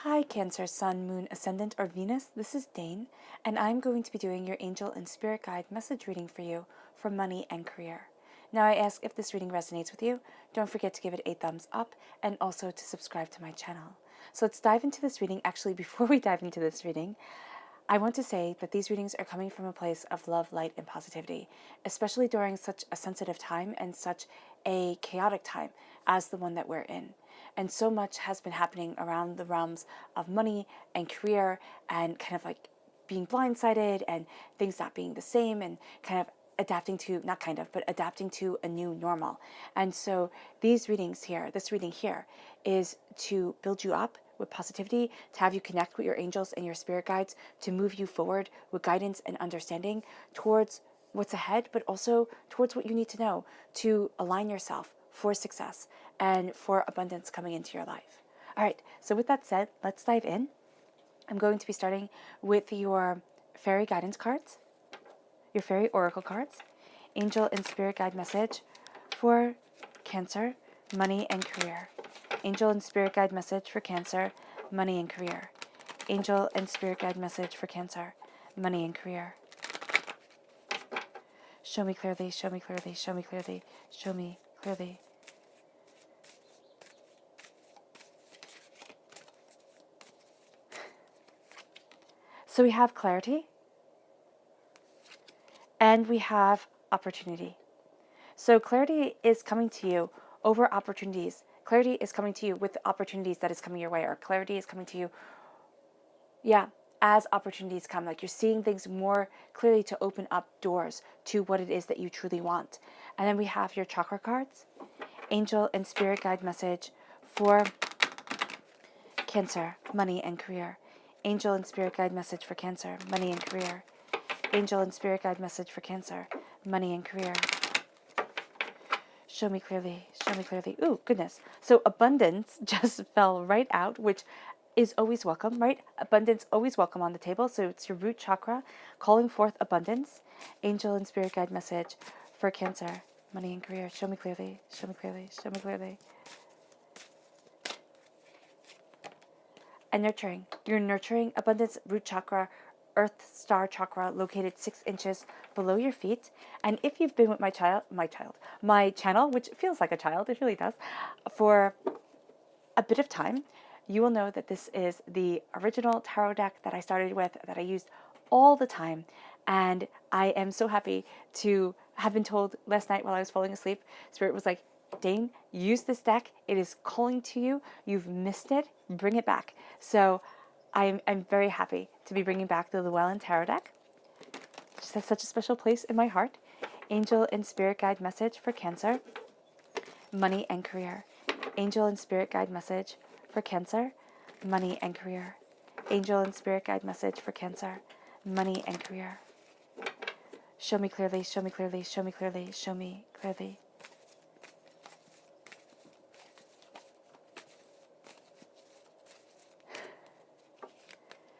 Hi, Cancer, Sun, Moon, Ascendant, or Venus. This is Dane, and I'm going to be doing your angel and spirit guide message reading for you for money and career. Now, I ask if this reading resonates with you, don't forget to give it a thumbs up and also to subscribe to my channel. So let's dive into this reading. Actually, before we dive into this reading, I want to say that these readings are coming from a place of love, light, and positivity, especially during such a sensitive time and such a chaotic time as the one that we're in. And so much has been happening around the realms of money and career and kind of like being blindsided and things not being the same and kind of adapting to, not kind of, but adapting to a new normal. And so these readings here, this reading here is to build you up with positivity, to have you connect with your angels and your spirit guides, to move you forward with guidance and understanding towards what's ahead, but also towards what you need to know to align yourself for success and for abundance coming into your life. All right, so with that said, let's dive in. I'm going to be starting with your fairy guidance cards, your fairy oracle cards, angel and spirit guide message for Cancer, money and career. Angel and spirit guide message for Cancer, money and career. Angel and spirit guide message for Cancer, money and career. Show me clearly, show me clearly, show me clearly, show me clearly. So we have clarity and we have opportunity. So clarity is coming to you over opportunities. Clarity is coming to you with the opportunities that is coming your way, or clarity is coming to you, as opportunities come. Like you're seeing things more clearly to open up doors to what it is that you truly want. And then we have your chakra cards, angel and spirit guide message for Cancer, money and career. Angel and spirit guide message for Cancer, money and career. Angel and spirit guide message for Cancer, money and career. Show me clearly, show me clearly. Ooh, goodness. So abundance just fell right out, which is always welcome, right? Abundance always welcome on the table. So it's your root chakra calling forth abundance. Angel and spirit guide message for Cancer, money and career. Show me clearly, show me clearly, show me clearly. And nurturing. You're nurturing abundance, root chakra, earth star chakra located 6 inches below your feet. And if you've been with my channel, which feels like a child, it really does, for a bit of time, you will know that this is the original tarot deck that I started with, that I used all the time. And I am so happy to have been told last night while I was falling asleep, Spirit was like, Dane, use this deck. It is calling to you. You've missed it. Bring it back. So I'm very happy to be bringing back the Llewellyn Tarot deck. It just has such a special place in my heart. Angel and spirit guide message for Cancer, money and career. Angel and spirit guide message for Cancer, money and career. Angel and spirit guide message for Cancer, money and career. Show me clearly, show me clearly, show me clearly, show me clearly.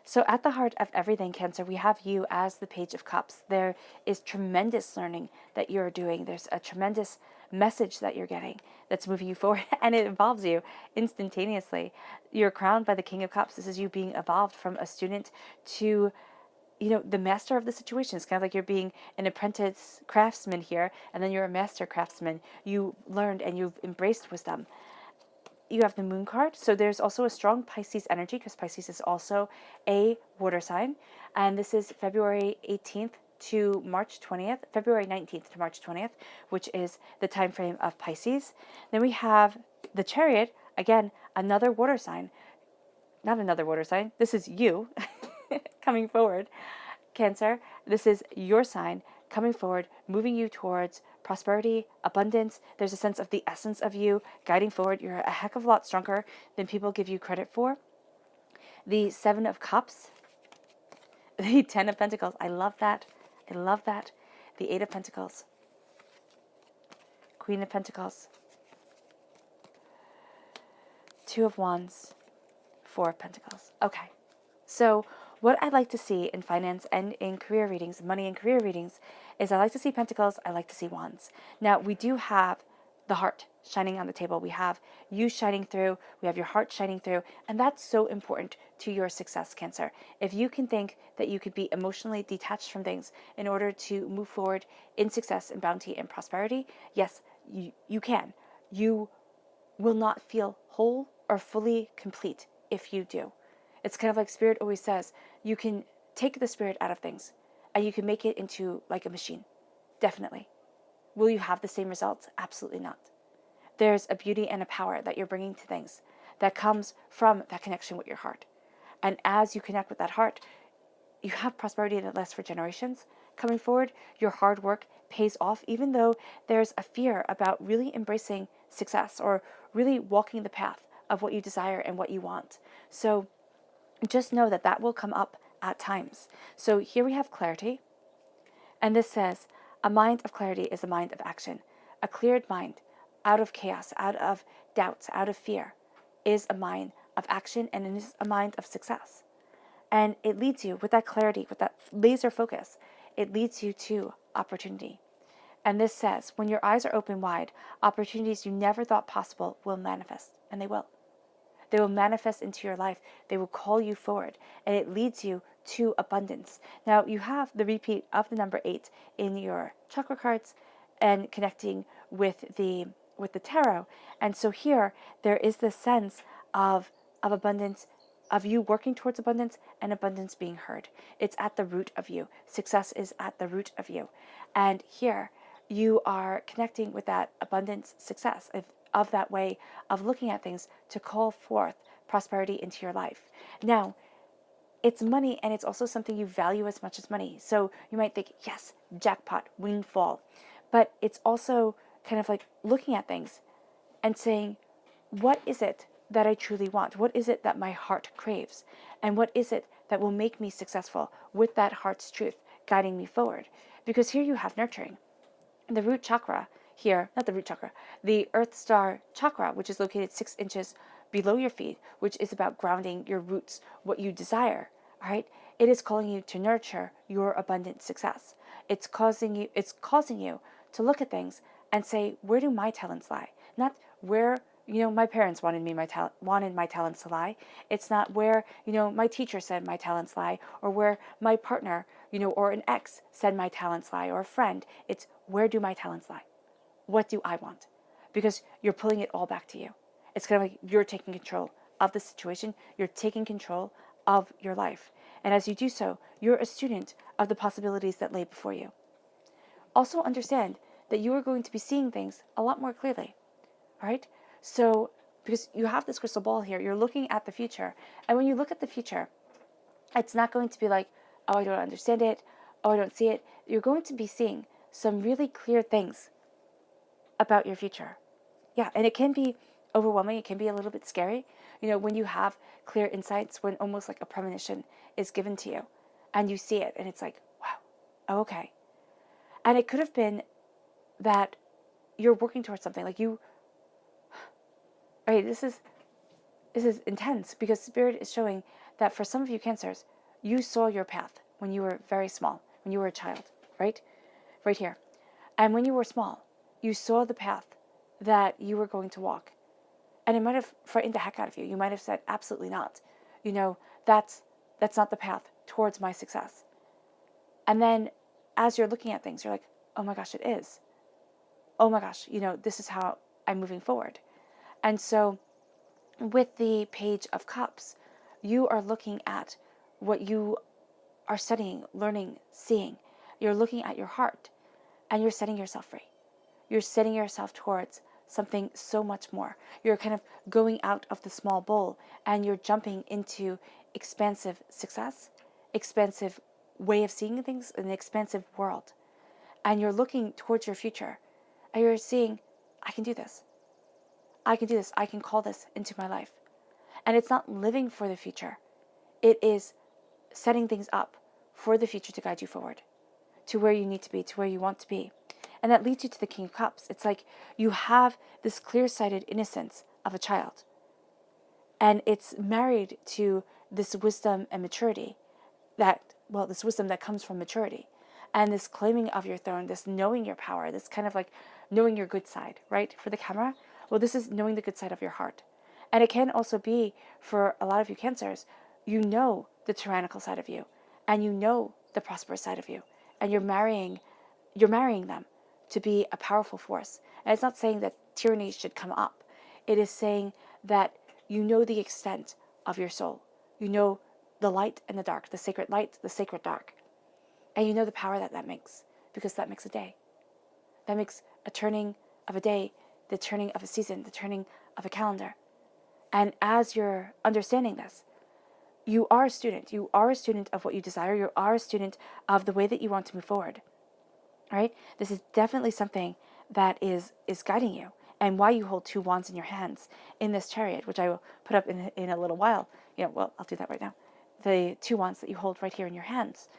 So at the heart of everything, Cancer, we have you as the Page of Cups. There is tremendous learning that you're doing. There's a tremendous message that you're getting that's moving you forward, and it involves you instantaneously. You're crowned by the King of Cups. This is you being evolved from a student to, the master of the situation. It's kind of like you're being an apprentice craftsman here, and then you're a master craftsman. You learned and you've embraced wisdom. You have the moon card. So there's also a strong Pisces energy, because Pisces is also a water sign. And this is February 18th to March 20th, February 19th to March 20th, which is the time frame of Pisces. Then we have the Chariot, again, another water sign. Not another water sign. This is you coming forward. Cancer, this is your sign coming forward, moving you towards prosperity, abundance. There's a sense of the essence of you guiding forward. You're a heck of a lot stronger than people give you credit for. The 7 of Cups, the 10 of Pentacles. I love that. I love that. The 8 of Pentacles, Queen of Pentacles, 2 of Wands, 4 of Pentacles. Okay. So what I like to see in finance and in career readings, money and career readings, is I like to see pentacles, I like to see wands. Now, we do have the heart shining on the table. We have you shining through, we have your heart shining through, and that's so important to your success, Cancer. If you can think that you could be emotionally detached from things in order to move forward in success and bounty and prosperity, yes, you can. You will not feel whole or fully complete if you do. It's kind of like Spirit always says, you can take the spirit out of things and you can make it into like a machine. Definitely. Will you have the same results? Absolutely not. There's a beauty and a power that you're bringing to things that comes from that connection with your heart. And as you connect with that heart, you have prosperity that lasts for generations. Coming forward, your hard work pays off, even though there's a fear about really embracing success or really walking the path of what you desire and what you want. So just know that that will come up at times. So here we have clarity. And this says, a mind of clarity is a mind of action. A cleared mind, out of chaos, out of doubts, out of fear, is a mind of action and it is a mind of success. And it leads you, with that clarity, with that laser focus, it leads you to opportunity. And this says, when your eyes are open wide, opportunities you never thought possible will manifest. And they will. They will manifest into your life. They will call you forward. And it leads you to abundance. Now, you have the repeat of the number 8 in your chakra cards and connecting with the tarot. And so here, there is this sense of abundance, of you working towards abundance and abundance being heard. It's at the root of you. Success is at the root of you. And here, you are connecting with that abundance success of that way of looking at things to call forth prosperity into your life. Now, it's money and it's also something you value as much as money. So you might think, yes, jackpot, windfall. But it's also kind of like looking at things and saying, what is it that I truly want? What is it that my heart craves? And what is it that will make me successful with that heart's truth guiding me forward? Because here you have nurturing. The root chakra here, not the root chakra, the earth star chakra, which is located 6 inches below your feet, which is about grounding your roots, what you desire, all right? It is calling you to nurture your abundant success. It's causing you to look at things and say, where do my talents lie? Not where, my parents wanted my talents to lie. It's not where, my teacher said my talents lie, or where my partner, or an ex said my talents lie, or a friend. It's where do my talents lie? What do I want? Because you're pulling it all back to you. It's kind of like you're taking control of the situation. You're taking control of your life. And as you do so, you're a student of the possibilities that lay before you. Also understand that you are going to be seeing things a lot more clearly. All right? So, because you have this crystal ball here, you're looking at the future. And when you look at the future, it's not going to be like, oh, I don't understand it. Oh, I don't see it. You're going to be seeing some really clear things about your future. Yeah, and it can be overwhelming. It can be a little bit scary, when you have clear insights, when almost like a premonition is given to you and you see it and it's like, wow, oh, okay. And it could have been that you're working towards something like you, right, this is intense because Spirit is showing that for some of you Cancers, you saw your path when you were very small, when you were a child, right? Right here. And when you were small, you saw the path that you were going to walk. And it might have frightened the heck out of you. You might have said, absolutely not. That's not the path towards my success. And then as you're looking at things, you're like, oh my gosh, it is. Oh my gosh, this is how I'm moving forward. And so with the Page of Cups, you are looking at what you are studying, learning, seeing. You're looking at your heart and you're setting yourself free. You're setting yourself towards something so much more. You're kind of going out of the small bowl and you're jumping into expansive success, expansive way of seeing things, an expansive world. And you're looking towards your future and you're seeing, I can do this. I can do this. I can call this into my life. And it's not living for the future. It is setting things up for the future to guide you forward to where you need to be, to where you want to be. And that leads you to the King of Cups. It's like you have this clear-sighted innocence of a child. And it's married to this wisdom and maturity this wisdom that comes from maturity. And this claiming of your throne, this knowing your power, this kind of like knowing your good side, right? For the camera, well, this is knowing the good side of your heart. And it can also be, for a lot of you Cancers, you know the tyrannical side of you, and you know the prosperous side of you, and you're marrying them to be a powerful force. And it's not saying that tyranny should come up. It is saying that you know the extent of your soul. You know the light and the dark, the sacred light, the sacred dark. And you know the power that makes, because that makes a day. That makes a turning of a day, the turning of a season, the turning of a calendar. And as you're understanding this, you are a student. You are a student of what you desire. You are a student of the way that you want to move forward. Right? This is definitely something that is guiding you, and why you hold 2 wands in your hands in this chariot, which I will put up in a little while. Well, I'll do that right now. The 2 wands that you hold right here in your hands.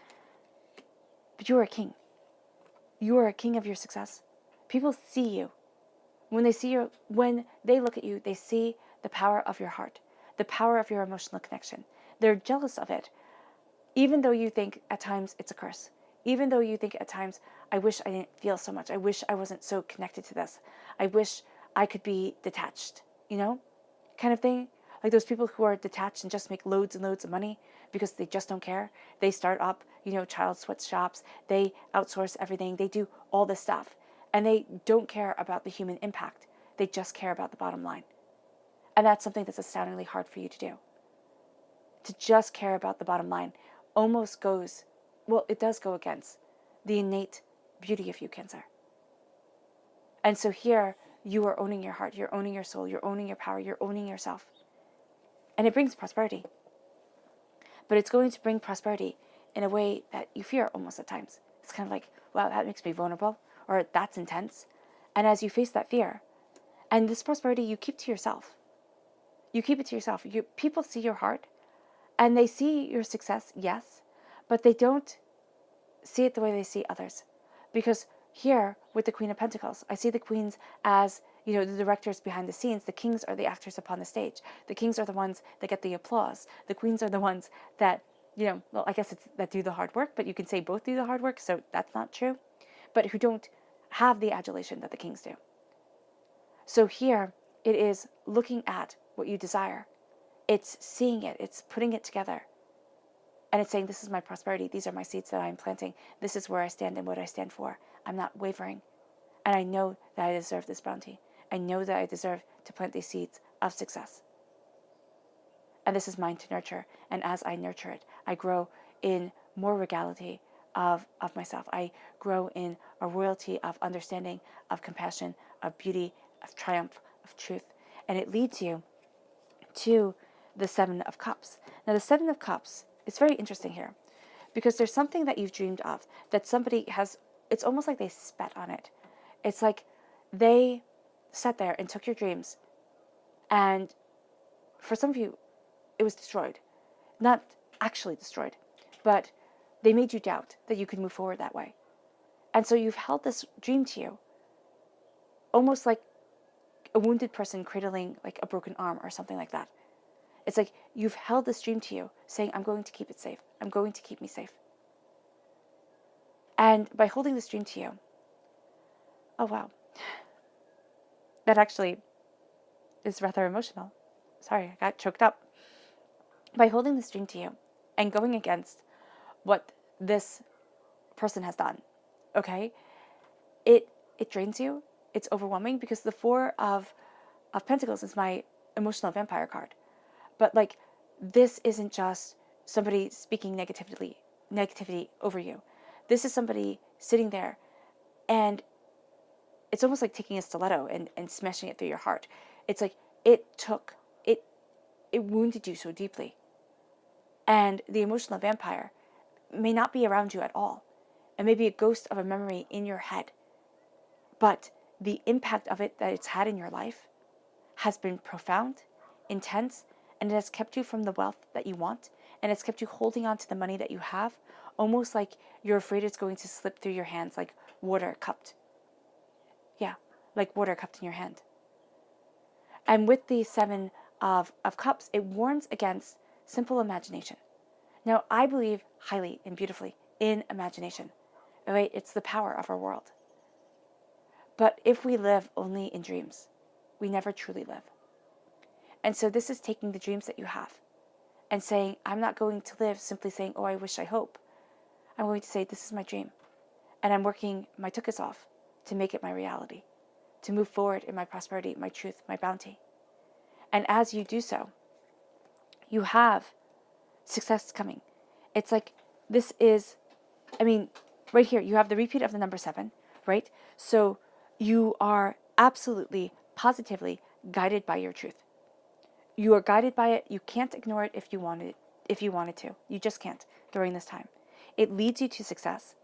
But you are a king. You are a king of your success. People see you. When they look at you, they see the power of your heart, the power of your emotional connection. They're jealous of it, even though you think at times it's a curse. Even though you think at times, I wish I didn't feel so much. I wish I wasn't so connected to this. I wish I could be detached, kind of thing. Like those people who are detached and just make loads and loads of money because they just don't care. They start up, child sweatshops. They outsource everything. They do all this stuff. And they don't care about the human impact. They just care about the bottom line. And that's something that's astoundingly hard for you to do. To just care about the bottom line almost goes, it does go against the innate beauty of you, Cancer. And so here, you are owning your heart, you're owning your soul, you're owning your power, you're owning yourself. And it brings prosperity. But it's going to bring prosperity in a way that you fear almost at times. It's kind of like, wow, that makes me vulnerable, or that's intense. And as you face that fear, and this prosperity you keep to yourself. You keep it to yourself. People see your heart, and they see your success, yes, but they don't see it the way they see others. Because here, with the Queen of Pentacles, I see the queens as, the directors behind the scenes. The kings are the actors upon the stage. The kings are the ones that get the applause. The queens are the ones that, I guess it's that do the hard work, but you can say both do the hard work, so that's not true. But who don't have the adulation that the kings do. So here, it is looking at what you desire. It's seeing it. It's putting it together. And it's saying, this is my prosperity. These are my seeds that I'm planting. This is where I stand and what I stand for. I'm not wavering. And I know that I deserve this bounty. I know that I deserve to plant these seeds of success. And this is mine to nurture. And as I nurture it, I grow in more regality of myself. I grow in a royalty of understanding, of compassion, of beauty, of triumph, of truth. And it leads you to the 7 of Cups. Now, the 7 of Cups, it's very interesting here, because there's something that you've dreamed of that somebody has, it's almost like they spat on it. It's like they sat there and took your dreams, and for some of you, it was destroyed. Not actually destroyed, but they made you doubt that you could move forward that way. And so you've held this dream to you, almost like a wounded person cradling like a broken arm or something like that. It's like you've held this dream to you, saying, I'm going to keep it safe. I'm going to keep me safe. And by holding this dream to you, oh wow, that actually is rather emotional. Sorry, I got choked up. By holding this dream to you and going against what this person has done, okay, it drains you. It's overwhelming, because the 4 of Pentacles is my emotional vampire card. But like, this isn't just somebody speaking negativity over you. This is somebody sitting there, and it's almost like taking a stiletto and smashing it through your heart. It's like it wounded you so deeply. And the emotional vampire may not be around you at all. It may be a ghost of a memory in your head. But the impact of it that it's had in your life has been profound, intense, and it has kept you from the wealth that you want, and it's kept you holding on to the money that you have, almost like you're afraid it's going to slip through your hands like water cupped. Yeah, like water cupped in your hand. And with the 7 of Cups, it warns against simple imagination. Now, I believe highly and beautifully in imagination. Right? It's the power of our world. But if we live only in dreams, we never truly live. And so this is taking the dreams that you have and saying, I'm not going to live simply saying, oh, I wish, I hope. I'm going to say, this is my dream. And I'm working my tuchus off to make it my reality, to move forward in my prosperity, my truth, my bounty. And as you do so, you have success coming. It's like, this is, right here, you have the repeat of the number 7, right? So you are absolutely, positively guided by your truth. You are guided by it. You can't ignore it if you wanted to. You just can't during this time. It leads you to success.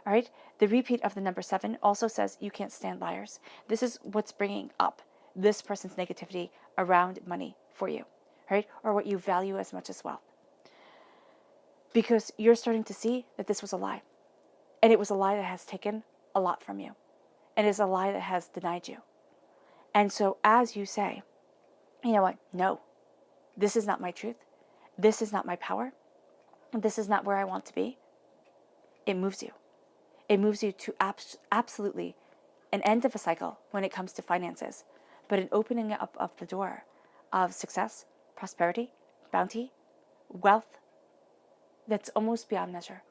All right? The repeat of the number 7 also says you can't stand liars. This is what's bringing up this person's negativity around money for you, right? Or what you value as much as wealth. Because you're starting to see that this was a lie. And it was a lie that has taken a lot from you. And is a lie that has denied you. And so as you say, you know what? No, this is not my truth. This is not my power. This is not where I want to be. It moves you. It moves you to absolutely an end of a cycle when it comes to finances, but an opening up of the door of success, prosperity, bounty, wealth that's almost beyond measure.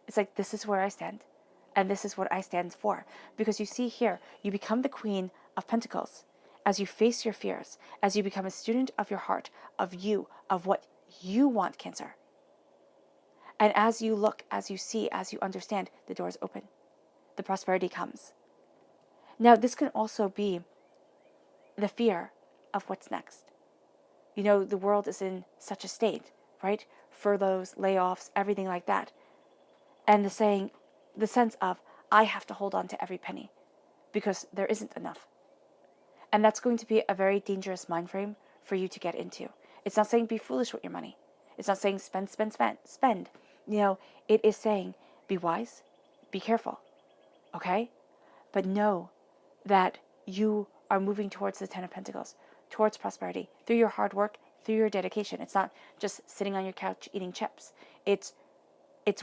It's like, this is where I stand, and this is what I stand for. Because you see here, you become the Queen of Pentacles as you face your fears, as you become a student of your heart, of you, of what you want, Cancer. And as you look, as you see, as you understand, the doors open. The prosperity comes. Now, this can also be the fear of what's next. You know, the world is in such a state, right? Furloughs, layoffs, everything like that. And the sense of, I have to hold on to every penny because there isn't enough. And that's going to be a very dangerous mind frame for you to get into. It's not saying be foolish with your money. It's not saying spend, spend, spend, spend. You know, it is saying be wise, be careful, okay? But know that you are moving towards the 10 of Pentacles, towards prosperity, through your hard work, through your dedication. It's not just sitting on your couch eating chips. It's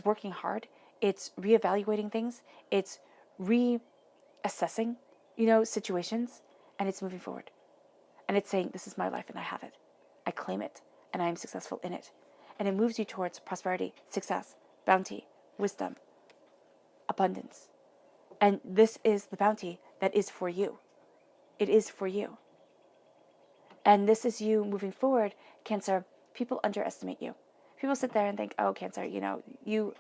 working hard. It's reevaluating things. It's reassessing, situations, and it's moving forward. And it's saying, this is my life and I have it. I claim it and I am successful in it. And it moves you towards prosperity, success, bounty, wisdom, abundance. And this is the bounty that is for you. It is for you. And this is you moving forward, Cancer. People underestimate you. People sit there and think, oh, Cancer, you,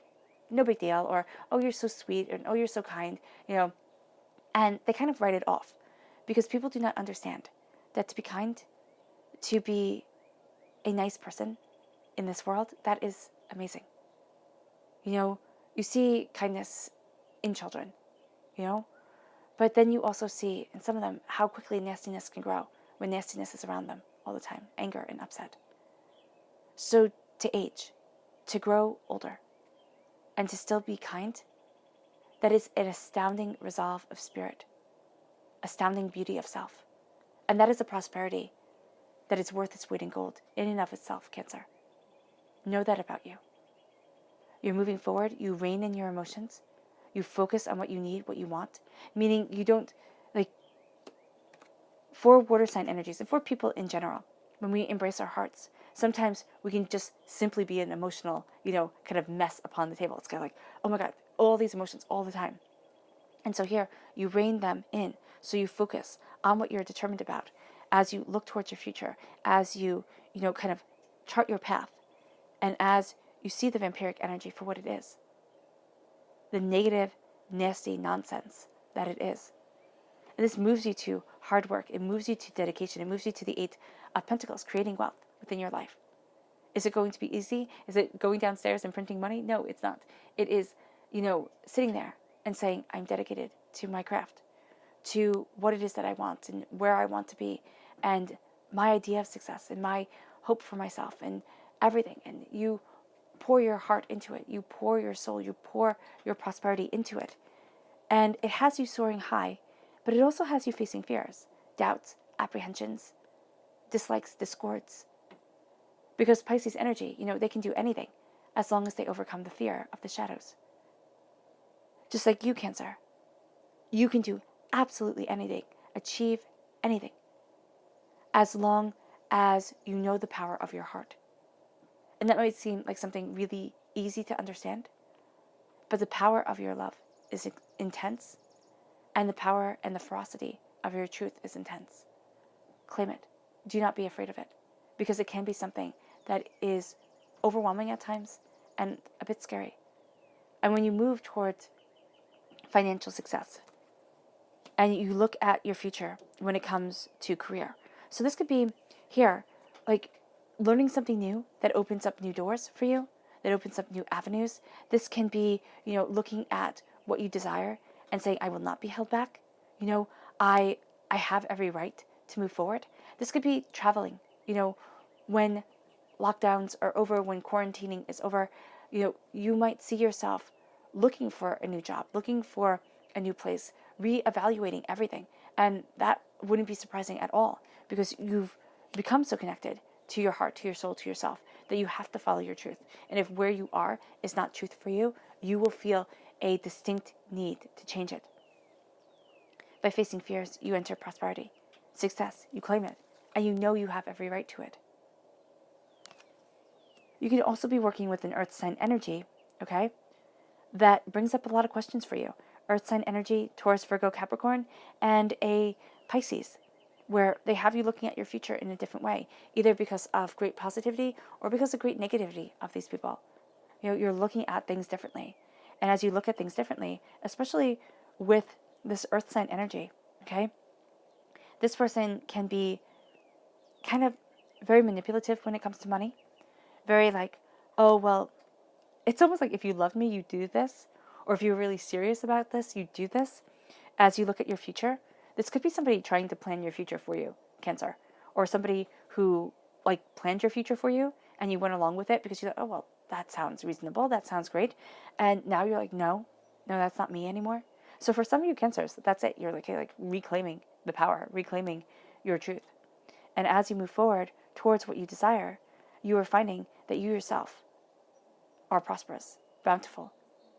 no big deal. Or, oh, you're so sweet. And, oh, you're so kind, And they kind of write it off because people do not understand that to be kind, to be a nice person in this world, that is amazing. You see kindness in children, but then you also see in some of them how quickly nastiness can grow when nastiness is around them all the time, anger and upset. So to age, to grow older, and to still be kind, that is an astounding resolve of spirit, astounding beauty of self. And that is a prosperity that is worth its weight in gold in and of itself, Cancer. Know that about you. You're moving forward. You rein in your emotions. You focus on what you need, what you want. Meaning you don't, for water sign energies and for people in general, when we embrace our hearts, sometimes we can just simply be an emotional, kind of mess upon the table. It's kind of like, oh my God, all these emotions all the time. And so here, you rein them in. So you focus on what you're determined about as you look towards your future, as you, kind of chart your path, and as you see the vampiric energy for what it is. The negative, nasty nonsense that it is. And this moves you to hard work. It moves you to dedication. It moves you to the 8 of Pentacles, creating wealth within your life. Is it going to be easy? Is it going downstairs and printing money? No, it's not. It is, sitting there and saying, I'm dedicated to my craft, to what it is that I want and where I want to be, and my idea of success and my hope for myself and everything. And you pour your heart into it. You pour your soul. You pour your prosperity into it. And it has you soaring high, but it also has you facing fears, doubts, apprehensions, dislikes, discords. Because Pisces energy, they can do anything as long as they overcome the fear of the shadows. Just like you, Cancer. You can do absolutely anything, achieve anything, as long as you know the power of your heart. And that might seem like something really easy to understand, but the power of your love is intense, and the power and the ferocity of your truth is intense. Claim it. Do not be afraid of it, because it can be something that is overwhelming at times and a bit scary. And when you move towards financial success and you look at your future when it comes to career, so this could be here, like learning something new that opens up new doors for you, that opens up new avenues. This can be, looking at what you desire and saying, I will not be held back. I have every right to move forward. This could be traveling, when lockdowns are over, when quarantining is over, you might see yourself looking for a new job, looking for a new place, reevaluating everything. And that wouldn't be surprising at all, because you've become so connected to your heart, to your soul, to yourself, that you have to follow your truth. And if where you are is not truth for you, you will feel a distinct need to change it. By facing fears, you enter prosperity. Success, you claim it, and you know you have every right to it. You could also be working with an earth sign energy, okay, that brings up a lot of questions for you. Earth sign energy, Taurus, Virgo, Capricorn, and a Pisces, where they have you looking at your future in a different way, either because of great positivity or because of great negativity of these people. You're looking at things differently. And as you look at things differently, especially with this earth sign energy, okay, this person can be kind of very manipulative when it comes to money. Very like, oh, well, it's almost like if you love me, you do this. Or if you're really serious about this, you do this. As you look at your future, this could be somebody trying to plan your future for you, Cancer. Or somebody who planned your future for you and you went along with it because you thought, oh, well, that sounds reasonable. That sounds great. And now you're like, no, that's not me anymore. So for some of you Cancers, that's it. You're like reclaiming the power, reclaiming your truth. And as you move forward towards what you desire, you are finding that you yourself are prosperous, bountiful,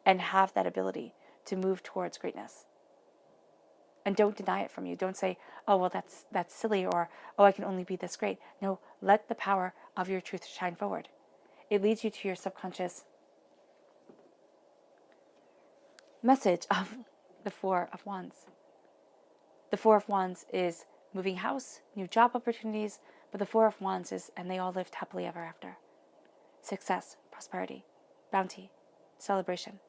and have that ability to move towards greatness. And don't deny it from you. Don't say, oh, well, that's silly, or, oh, I can only be this great. No, let the power of your truth shine forward. It leads you to your subconscious message of the Four of Wands. The Four of Wands is moving house, new job opportunities, but the Four of Wands is, and they all lived happily ever after. Success, prosperity, bounty, celebration,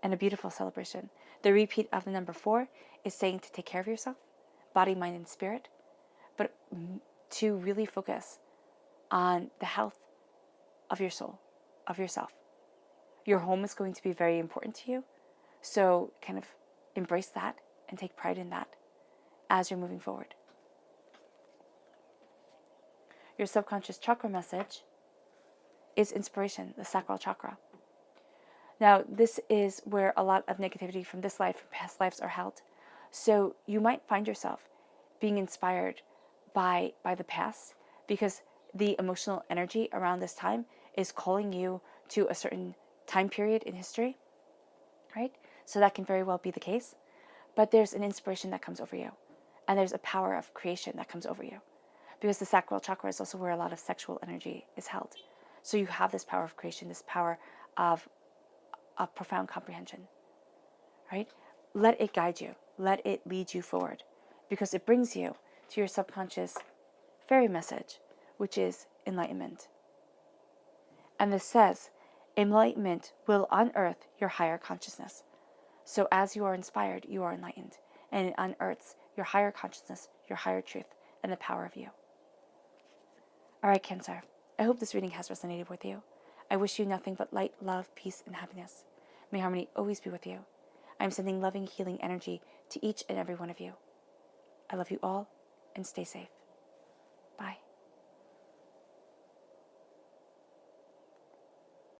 and a beautiful celebration. The repeat of the number 4 is saying to take care of yourself, body, mind, and spirit, but to really focus on the health of your soul, of yourself. Your home is going to be very important to you, so kind of embrace that and take pride in that as you're moving forward. Your subconscious chakra message is inspiration, the sacral chakra. Now, this is where a lot of negativity from this life, from past lives, are held. So you might find yourself being inspired by the past, because the emotional energy around this time is calling you to a certain time period in history, right? So that can very well be the case. But there's an inspiration that comes over you, and there's a power of creation that comes over you, because the sacral chakra is also where a lot of sexual energy is held. So you have this power of creation, this power of profound comprehension, right? Let it guide you. Let it lead you forward, because it brings you to your subconscious fairy message, which is enlightenment. And this says, enlightenment will unearth your higher consciousness. So as you are inspired, you are enlightened, and it unearths your higher consciousness, your higher truth, and the power of you. All right, Cancer, I hope this reading has resonated with you. I wish you nothing but light, love, peace, and happiness. May harmony always be with you. I am sending loving, healing energy to each and every one of you. I love you all, and stay safe. Bye.